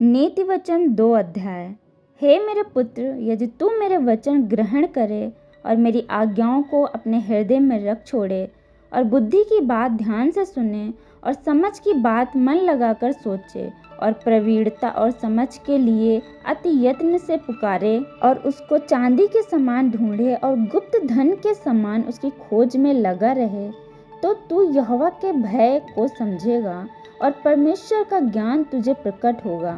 नीति वचन 2 अध्याय। हे मेरे पुत्र, यदि तू मेरे वचन ग्रहण करे और मेरी आज्ञाओं को अपने हृदय में रख छोड़े और बुद्धि की बात ध्यान से सुने और समझ की बात मन लगाकर सोचे और प्रवीणता और समझ के लिए अति यत्न से पुकारे और उसको चांदी के समान ढूंढे और गुप्त धन के समान उसकी खोज में लगा रहे, तो तू यहोवा के भय को समझेगा और परमेश्वर का ज्ञान तुझे प्रकट होगा,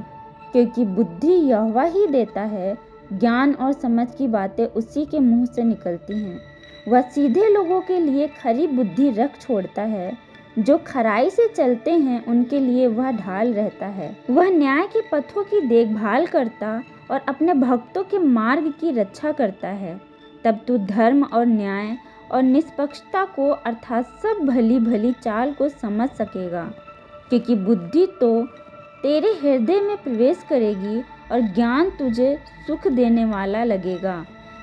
क्योंकि बुद्धि यहोवा ही देता है, ज्ञान और समझ की बातें उसी के मुंह से निकलती हैं। वह सीधे लोगों के लिए खरी बुद्धि रख छोड़ता है, जो खराई से चलते हैं उनके लिए वह ढाल रहता है। वह न्याय के पथों की देखभाल करता और अपने भक्तों के मार्ग की रक्षा करता है। तब तू धर्म और न्याय और निष्पक्षता को अर्थात सब भली भली चाल को समझ सकेगा, क्योंकि बुद्धि तो तेरे हृदय में प्रवेश करेगी और ज्ञान तुझे सुख देने वाला लगेगा।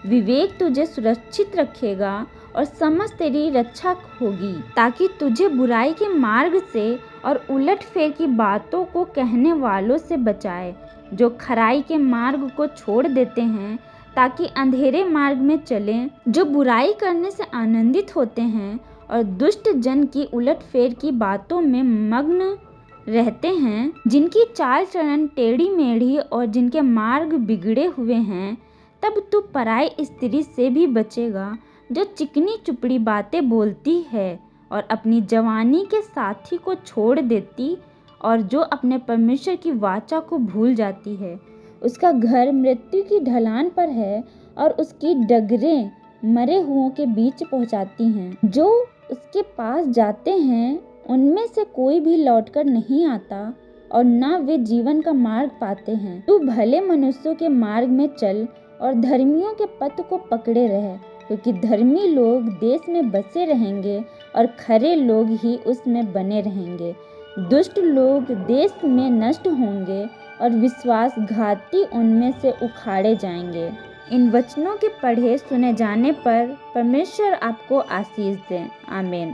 विवेक तुझे सुरक्षित रखेगा और समझ तेरी रक्षा होगी, ताकि तुझे बुराई के मार्ग से और उलटफेर की बातों को कहने वालों से बचाए, जो खराई के मार्ग को छोड़ देते हैं ताकि अंधेरे मार्ग में चलें, जो बुराई करने से आनंदित होते हैं और दुष्ट जन की उलटफेर की बातों में मग्न रहते हैं, जिनकी चाल चलन टेढ़ी मेढ़ी और जिनके मार्ग बिगड़े हुए हैं। तब तू पराई स्त्री से भी बचेगा, जो चिकनी चुपड़ी बातें बोलती है और अपनी जवानी के साथी को छोड़ देती और जो अपने परमेश्वर की वाचा को भूल जाती है। उसका घर मृत्यु की ढलान पर है और उसकी डगरें मरे हुओं के बीच पहुंचाती हैं। जो उसके पास जाते हैं उनमें से कोई भी लौटकर नहीं आता और ना वे जीवन का मार्ग पाते हैं। तू भले मनुष्यों के मार्ग में चल और धर्मियों के पथ को पकड़े रहे, क्योंकि धर्मी लोग देश में बसे रहेंगे और खरे लोग ही उसमें बने रहेंगे। दुष्ट लोग देश में नष्ट होंगे और विश्वासघाती उनमें से उखाड़े जाएंगे। इन वचनों के पढ़े सुने जाने पर परमेश्वर आपको आशीष दे। आमीन।